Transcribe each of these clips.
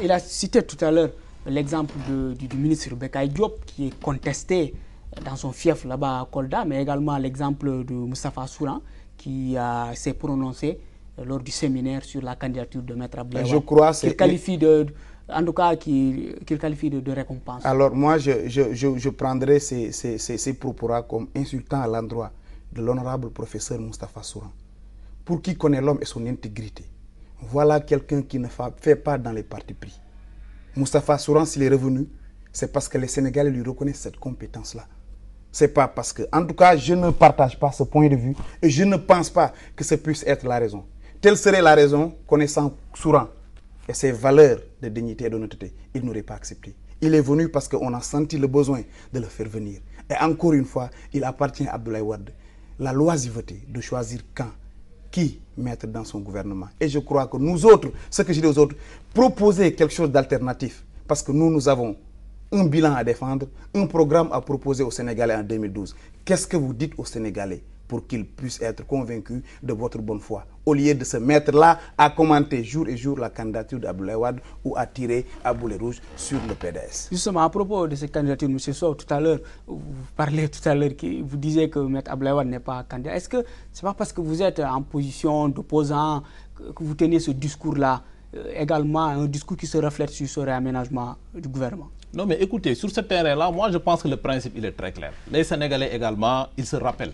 Il a cité tout à l'heure l'exemple du ministre Bekay Diop qui est contesté dans son fief là-bas à Kolda, mais également l'exemple de Moustapha Souran qui s'est prononcé lors du séminaire sur la candidature de Maître Abdoulaye Wade. Je crois qu'il qualifie en tout cas qu'il qualifie de récompense. Alors moi, je prendrais ces propos-là comme insultants à l'endroit de l'honorable professeur Moustapha Souran. Pour qui connaît l'homme et son intégrité. Voilà quelqu'un qui ne fait pas dans les partis pris. Moustapha Souran, s'il est revenu, c'est parce que les Sénégalais lui reconnaissent cette compétence-là. C'est pas parce que... En tout cas, je ne partage pas ce point de vue et je ne pense pas que ce puisse être la raison. Telle serait la raison, connaissant Souran et ses valeurs de dignité et d'honnêteté, il n'aurait pas accepté. Il est venu parce qu'on a senti le besoin de le faire venir. Et encore une fois, il appartient à Abdoulaye Wade la loisiveté de choisir quand, qui mettre dans son gouvernement. Et je crois que nous autres, ce que je dis aux autres, proposer quelque chose d'alternatif, parce que nous avons un bilan à défendre, un programme à proposer aux Sénégalais en 2012. Qu'est-ce que vous dites aux Sénégalais pour qu'ils puissent être convaincus de votre bonne foi, au lieu de se mettre là à commenter jour et jour la candidature d'Abdoulaye Wade ou à tirer à boulet rouge sur le PDS. Justement, à propos de cette candidature, M. Sow, tout à l'heure, vous parlez tout à l'heure, vous disiez que M. Abdoulaye Wade n'est pas candidat. Est-ce que ce n'est pas parce que vous êtes en position d'opposant que vous tenez ce discours-là, également un discours qui se reflète sur ce réaménagement du gouvernement? Non, mais écoutez, sur ce terrain-là, moi je pense que le principe il est très clair. Les Sénégalais également, ils se rappellent,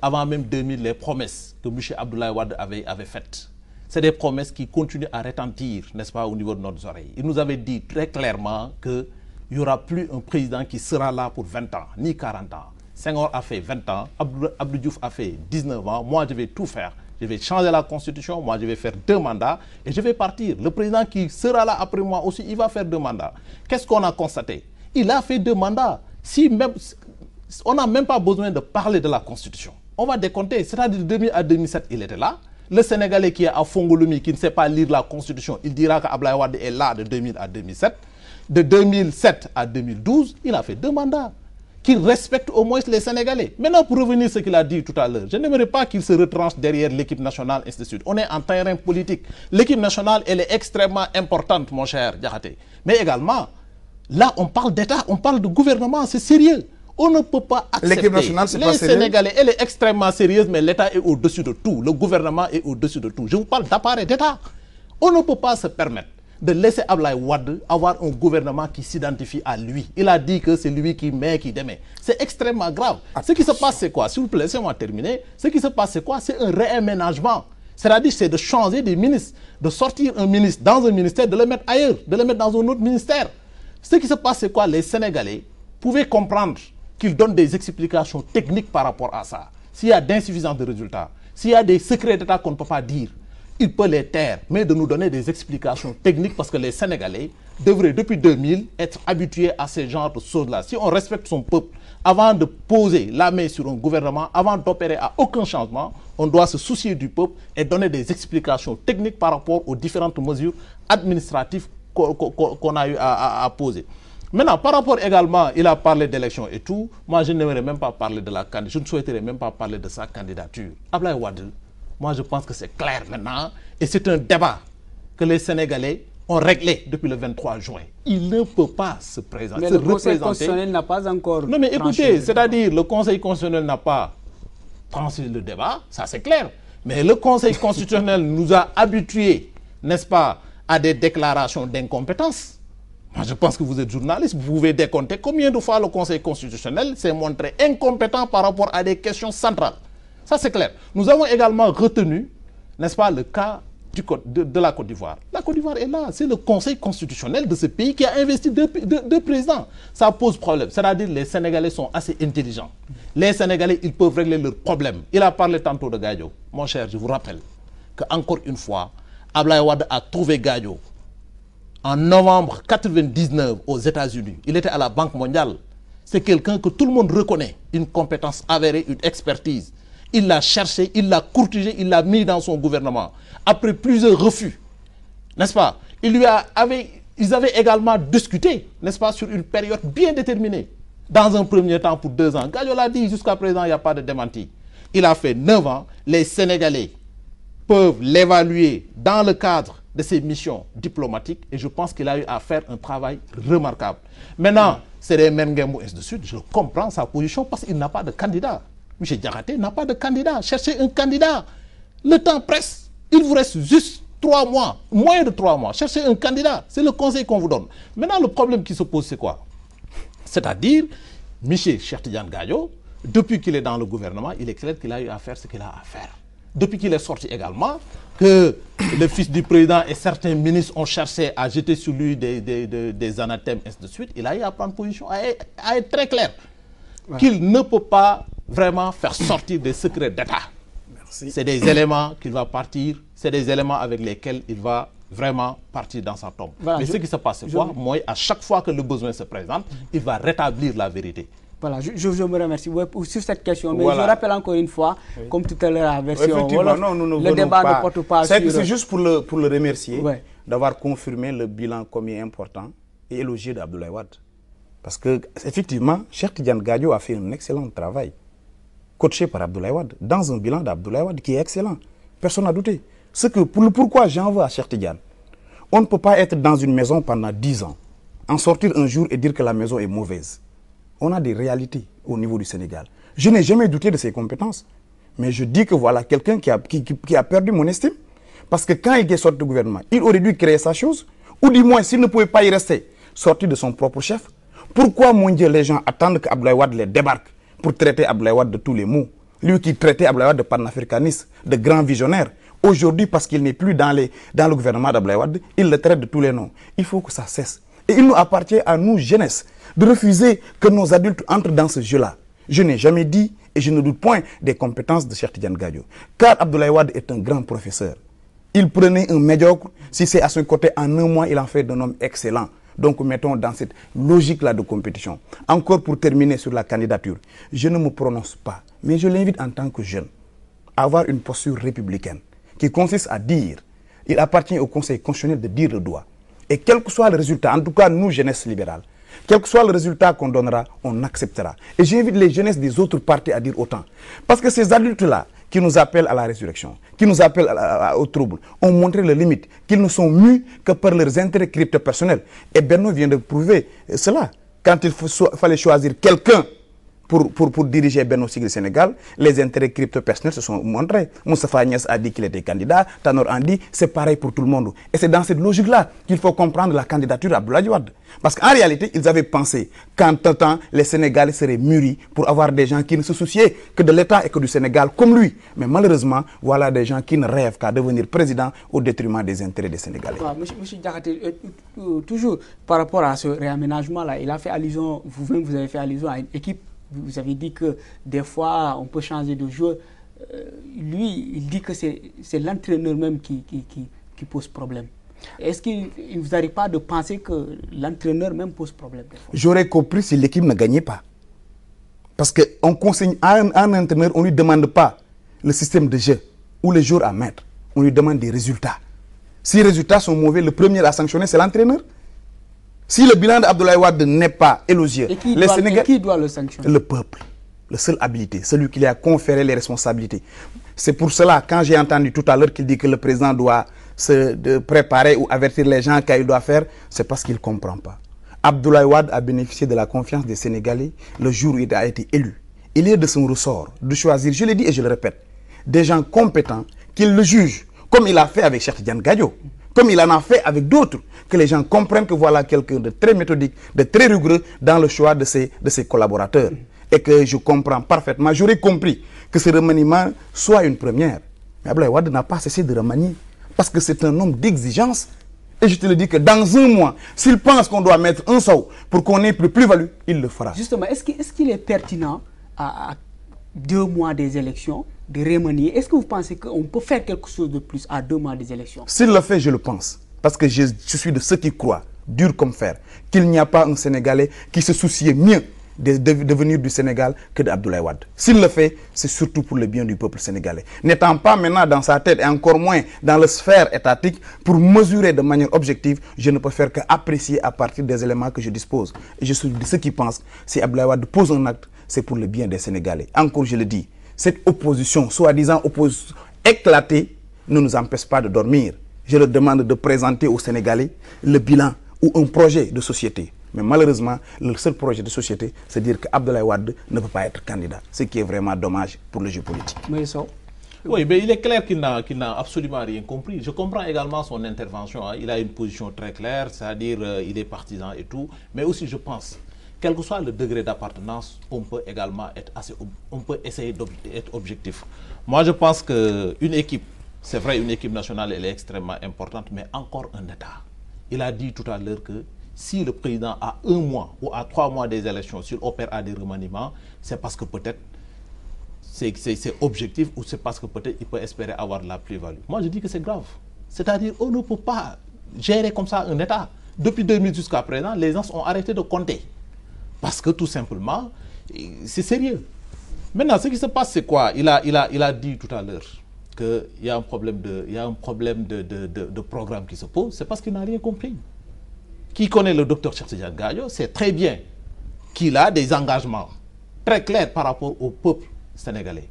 avant même 2000, les promesses que M. Abdoulaye Wade avait faites. C'est des promesses qui continuent à retentir, n'est-ce pas, au niveau de nos oreilles. Il nous avait dit très clairement qu'il n'y aura plus un président qui sera là pour 20 ans, ni 40 ans. Senghor a fait 20 ans, Abdou Diouf a fait 19 ans, moi je vais tout faire. Je vais changer la constitution, moi je vais faire 2 mandats et je vais partir. Le président qui sera là après moi aussi, il va faire 2 mandats. Qu'est-ce qu'on a constaté? Il a fait 2 mandats. On n'a même pas besoin de parler de la constitution. On va décompter, c'est-à-dire de 2000 à 2007, il était là. Le Sénégalais qui est à Fongolumi, qui ne sait pas lire la constitution, il dira qu'Abdoulaye Wade est là de 2000 à 2007. De 2007 à 2012, il a fait 2 mandats. Qu'il respecte au moins les Sénégalais. Maintenant, pour revenir à ce qu'il a dit tout à l'heure, je n'aimerais pas qu'il se retranche derrière l'équipe nationale, ainsi de suite. On est en terrain politique. L'équipe nationale, elle est extrêmement importante, mon cher Diakhaté. Mais également, là, on parle d'État, on parle de gouvernement, c'est sérieux. On ne peut pas accepter. L'équipe nationale, c'est pas sérieux. Les Sénégalais, elle est extrêmement sérieuse, mais l'État est au-dessus de tout. Le gouvernement est au-dessus de tout. Je vous parle d'appareil d'État. On ne peut pas se permettre de laisser Abdoulaye Wade avoir un gouvernement qui s'identifie à lui. Il a dit que c'est lui qui met, qui démet. C'est extrêmement grave. Ce qui se passe, c'est quoi? S'il vous plaît, laissez-moi terminer. Ce qui se passe, c'est quoi? C'est un réaménagement. C'est-à-dire, c'est de changer des ministres, de sortir un ministre dans un ministère, de le mettre ailleurs, de le mettre dans un autre ministère. Ce qui se passe, c'est quoi? Les Sénégalais pouvaient comprendre qu'ils donnent des explications techniques par rapport à ça. S'il y a d'insuffisance de résultats, s'il y a des secrets d'État qu'on ne peut pas dire, il peut les taire, mais de nous donner des explications techniques parce que les Sénégalais devraient, depuis 2000, être habitués à ce genre de choses-là. Si on respecte son peuple, avant de poser la main sur un gouvernement, avant d'opérer à aucun changement, on doit se soucier du peuple et donner des explications techniques par rapport aux différentes mesures administratives qu'on a eu à poser. Maintenant, par rapport également, il a parlé d'élections et tout, moi je n'aimerais même pas parler de la candidature, je ne souhaiterais même pas parler de sa candidature. Abdoulaye Wade, moi, je pense que c'est clair maintenant. Et c'est un débat que les Sénégalais ont réglé depuis le 23 juin. Il ne peut pas se présenter. Mais le Conseil constitutionnel n'a pas encore... Non, mais écoutez, c'est-à-dire le Conseil constitutionnel n'a pas tranché le débat, ça c'est clair. Mais le Conseil constitutionnel nous a habitués, n'est-ce pas, à des déclarations d'incompétence. Moi, je pense que vous êtes journaliste, vous pouvez décompter combien de fois le Conseil constitutionnel s'est montré incompétent par rapport à des questions centrales. Ça, c'est clair. Nous avons également retenu, n'est-ce pas, le cas de la Côte d'Ivoire. La Côte d'Ivoire est là. C'est le Conseil constitutionnel de ce pays qui a investi deux présidents. Ça pose problème. C'est-à-dire que les Sénégalais sont assez intelligents. Les Sénégalais, ils peuvent régler leurs problèmes. Il a parlé tantôt de Gadio. Mon cher, je vous rappelle qu'encore une fois, Abdoulaye Wade a trouvé Gadio en novembre 1999 aux États-Unis. Il était à la Banque mondiale. C'est quelqu'un que tout le monde reconnaît. Une compétence avérée, une expertise. Il l'a cherché, il l'a courtisé, il l'a mis dans son gouvernement. Après plusieurs refus, n'est-ce pas? Ils avaient également discuté, n'est-ce pas, sur une période bien déterminée. Dans un premier temps pour 2 ans. Gadio l'a dit, jusqu'à présent, il n'y a pas de démenti. Il a fait 9 ans. Les Sénégalais peuvent l'évaluer dans le cadre de ses missions diplomatiques et je pense qu'il a eu à faire un travail remarquable. Maintenant, c'est des Mengembo et ainsi de suite, je comprends sa position parce qu'il n'a pas de candidat. M. Diakhaté n'a pas de candidat. Cherchez un candidat. Le temps presse. Il vous reste juste 3 mois, moins de 3 mois. Cherchez un candidat. C'est le conseil qu'on vous donne. Maintenant, le problème qui se pose, c'est quoi? C'est-à-dire, M. Cheikh Tidiane Gadio, depuis qu'il est dans le gouvernement, il est clair qu'il a eu à faire ce qu'il a à faire. Depuis qu'il est sorti également, que le fils du président et certains ministres ont cherché à jeter sur lui des anathèmes, et ainsi de suite, il a eu à prendre position, à être très clair, qu'il ne peut pas vraiment faire sortir des secrets d'État. C'est des éléments qu'il va partir, c'est des éléments avec lesquels il va vraiment partir dans sa tombe. Voilà, mais ce qui se passe, c'est quoi? Moi, à chaque fois que le besoin se présente, il va rétablir la vérité. Voilà, je me remercie sur cette question. Mais voilà. Je rappelle encore une fois, comme tout à l'heure à la version Wolof, le débat ne porte pas sur... C'est juste pour le remercier d'avoir confirmé le bilan combien important et élogieux d'Abdoulaye Wade. Parce que effectivement, Cheikh Tidiane Gadio a fait un excellent travail, coaché par Abdoulaye Wade, dans un bilan d'Abdoulaye Wade qui est excellent. Personne n'a douté. Pourquoi j'en veux à Cheikh Tidiane? On ne peut pas être dans une maison pendant 10 ans, en sortir un jour et dire que la maison est mauvaise. On a des réalités au niveau du Sénégal. Je n'ai jamais douté de ses compétences. Mais je dis que voilà quelqu'un qui a perdu mon estime. Parce que quand il est sorti du gouvernement, il aurait dû créer sa chose. Ou du moins, s'il ne pouvait pas y rester, sortir de son propre chef. Pourquoi, mon Dieu, les gens attendent qu'Abdoulaye Wade les débarque pour traiter Abdoulaye Wade de tous les maux? Lui qui traitait Abdoulaye Wade de panafricaniste, de grand visionnaire. Aujourd'hui, parce qu'il n'est plus dans le gouvernement d'Abdoulaye Wade, il le traite de tous les noms. Il faut que ça cesse. Et il nous appartient à nous, jeunesse, de refuser que nos adultes entrent dans ce jeu-là. Je n'ai jamais dit, et je ne doute point des compétences de Cheikh Tidiane Gadio. Car Abdoulaye Wade est un grand professeur. Il prenait un médiocre, si c'est à son côté, en un mois, il en fait d'un homme excellent. Donc, mettons dans cette logique-là de compétition. Encore pour terminer sur la candidature, je ne me prononce pas, mais je l'invite en tant que jeune à avoir une posture républicaine qui consiste à dire, il appartient au Conseil constitutionnel de dire le droit. Et quel que soit le résultat, en tout cas nous, jeunesse libérale, quel que soit le résultat qu'on donnera, on acceptera. Et j'invite les jeunesses des autres partis à dire autant. Parce que ces adultes-là, qui nous appellent à la résurrection, qui nous appellent au trouble, ont montré les limites, qu'ils ne sont mus que par leurs intérêts crypto-personnels. Et Benno vient de prouver cela. Quand il fallait choisir quelqu'un pour diriger Benno Siggil Sénégal, les intérêts crypto-personnels se sont montrés. Moustapha Niasse a dit qu'il était candidat, Tanor Andi, c'est pareil pour tout le monde. Et c'est dans cette logique-là qu'il faut comprendre la candidature d'Abdoulaye Wade. Parce qu'en réalité, ils avaient pensé qu'en temps, les Sénégalais seraient mûris pour avoir des gens qui ne se souciaient que de l'État et que du Sénégal comme lui. Mais malheureusement, voilà des gens qui ne rêvent qu'à devenir président au détriment des intérêts des Sénégalais. Monsieur Diakhaté, toujours par rapport à ce réaménagement-là, il a fait allusion, vous-même vous avez fait allusion à une équipe. Vous avez dit que des fois, on peut changer de joueur. Lui, il dit que c'est l'entraîneur même qui pose problème. Est-ce qu'il ne vous arrive pas de penser que l'entraîneur même pose problème? J'aurais compris si l'équipe ne gagnait pas. Parce qu'on consigne à un entraîneur, on ne lui demande pas le système de jeu ou les jours à mettre. On lui demande des résultats. Si les résultats sont mauvais, le premier à sanctionner, c'est l'entraîneur. Si le bilan d'Abdoulaye Wade n'est pas élogieux, qui doit le sanctionner? Le peuple, le seul habilité, celui qui lui a conféré les responsabilités. C'est pour cela, quand j'ai entendu tout à l'heure qu'il dit que le président doit se préparer ou avertir les gens qu'il doit faire, c'est parce qu'il ne comprend pas. Abdoulaye Wade a bénéficié de la confiance des Sénégalais le jour où il a été élu. Il est de son ressort de choisir, je l'ai dit et je le répète, des gens compétents qu'il le jugent, comme il a fait avec Cheikh Tidiane Gadio. Comme il en a fait avec d'autres, que les gens comprennent que voilà quelqu'un de très méthodique, de très rigoureux dans le choix de ses collaborateurs. Et que je comprends parfaitement, j'aurais compris que ce remaniement soit une première. Mais Abdoulaye Wade n'a pas cessé de remanier, parce que c'est un homme d'exigence. Et je te le dis que dans un mois, s'il pense qu'on doit mettre un saut pour qu'on ait plus-value, il le fera. Justement, est-ce qu'il est pertinent à 2 mois des élections de remanier? Est-ce que vous pensez qu'on peut faire quelque chose de plus à 2 mois des élections? S'il le fait, je le pense. Parce que je suis de ceux qui croient, dur comme fer, qu'il n'y a pas un Sénégalais qui se souciait mieux de devenir du Sénégal que d'Abdoulaye Wade. S'il le fait, c'est surtout pour le bien du peuple sénégalais. N'étant pas maintenant dans sa tête et encore moins dans la sphère étatique pour mesurer de manière objective, je ne peux faire qu'apprécier à partir des éléments que je dispose. Et je suis de ceux qui pensent que si Abdoulaye Wade pose un acte, c'est pour le bien des Sénégalais. Encore, je le dis, cette opposition, soi-disant opposition éclatée, ne nous empêche pas de dormir. je leur demande de présenter aux Sénégalais le bilan ou un projet de société. Mais malheureusement, le seul projet de société, c'est dire qu'Abdoulaye Wade ne peut pas être candidat. Ce qui est vraiment dommage pour le jeu politique. Mais ça... Oui, mais il est clair qu'il n'a absolument rien compris. Je comprends également son intervention. Hein. Il a une position très claire, c'est-à-dire il est partisan et tout. Mais aussi, je pense, quel que soit le degré d'appartenance, on peut également être on peut essayer d'être objectif. Moi, je pense qu'une équipe, c'est vrai, une équipe nationale, elle est extrêmement importante, mais encore un État. Il a dit tout à l'heure que si le président a 1 mois ou à 3 mois des élections, s'il opère à des remaniements, c'est parce que peut-être c'est objectif ou c'est parce que peut-être il peut espérer avoir de la plus-value. Moi, je dis que c'est grave. C'est-à-dire, on ne peut pas gérer comme ça un État. Depuis 2000 jusqu'à présent, les gens ont arrêté de compter. Parce que tout simplement, c'est sérieux. Maintenant, ce qui se passe, c'est quoi? Il a dit tout à l'heure qu'il y a un problème de programme qui se pose. C'est parce qu'il n'a rien compris. Qui connaît le docteur Cheikh Tidiane Gadio sait très bien qu'il a des engagements très clairs par rapport au peuple sénégalais.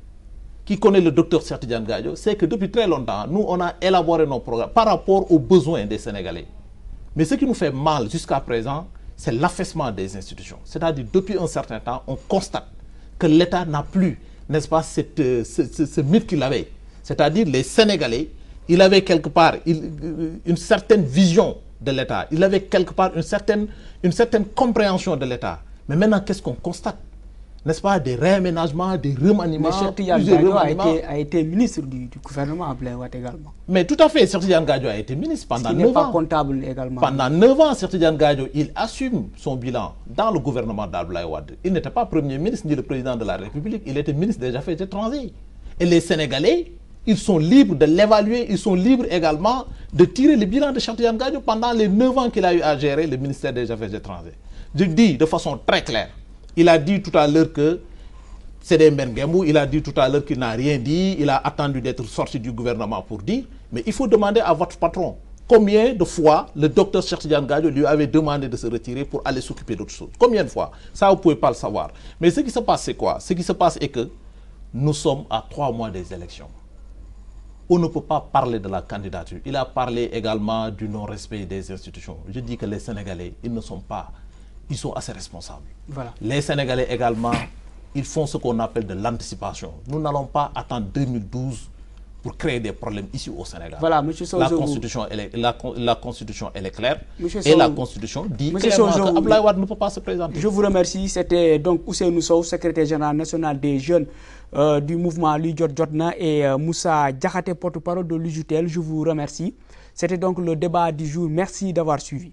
Qui connaît le docteur Cheikh Tidiane Gadio sait que depuis très longtemps, nous, on a élaboré nos programmes par rapport aux besoins des Sénégalais. Mais ce qui nous fait mal jusqu'à présent, c'est l'affaissement des institutions. C'est-à-dire, depuis un certain temps, on constate que l'État n'a plus, n'est-ce pas, ce mythe qu'il avait. C'est-à-dire, les Sénégalais, il avait quelque part une certaine vision de l'État. Il avait quelque part une certaine compréhension de l'État. Mais maintenant, qu'est-ce qu'on constate? N'est-ce pas, des réaménagements, des remaniements. Mais Cheikh Tidiane Gadio a été ministre du gouvernement Abdoulaye Wade également. Mais tout à fait, Cheikh Tidiane Gadio a été ministre pendant 9 ans. Il n'est pas comptable également. Pendant 9 ans, Cheikh Tidiane Gadio, il assume son bilan dans le gouvernement d'Abdoulaye Wade. Il n'était pas Premier ministre ni le président de la République, il était ministre des Affaires étrangères. Et les Sénégalais, ils sont libres de l'évaluer, ils sont libres également de tirer le bilan de Cheikh Tidiane Gadio pendant les 9 ans qu'il a eu à gérer le ministère des Affaires étrangères. Je dis de façon très claire. Il a dit tout à l'heure que c'est des Mbenguemou, il a dit tout à l'heure qu'il n'a rien dit, il a attendu d'être sorti du gouvernement pour dire, mais il faut demander à votre patron combien de fois le docteur Cheikh Tidiane Gadio lui avait demandé de se retirer pour aller s'occuper d'autre chose. Combien de fois? Ça, vous ne pouvez pas le savoir. Mais ce qui se passe, c'est quoi? Ce qui se passe est que nous sommes à 3 mois des élections. On ne peut pas parler de la candidature. Il a parlé également du non-respect des institutions. Je dis que les Sénégalais, ils sont assez responsables. Voilà. Les Sénégalais également, ils font ce qu'on appelle de l'anticipation. Nous n'allons pas attendre 2012 pour créer des problèmes ici au Sénégal. Voilà, monsieur Sow, la Constitution, elle est claire. Monsieur et Sow, la Constitution dit clairement que Abdoulaye Wade ne peut pas se présenter. Je vous remercie. C'était donc Ousseynou Sow, secrétaire général national des jeunes du mouvement Li Jot Jotna, et Moussa Diakhaté, porte-parole de l'UJTL. Je vous remercie. C'était donc le débat du jour. Merci d'avoir suivi.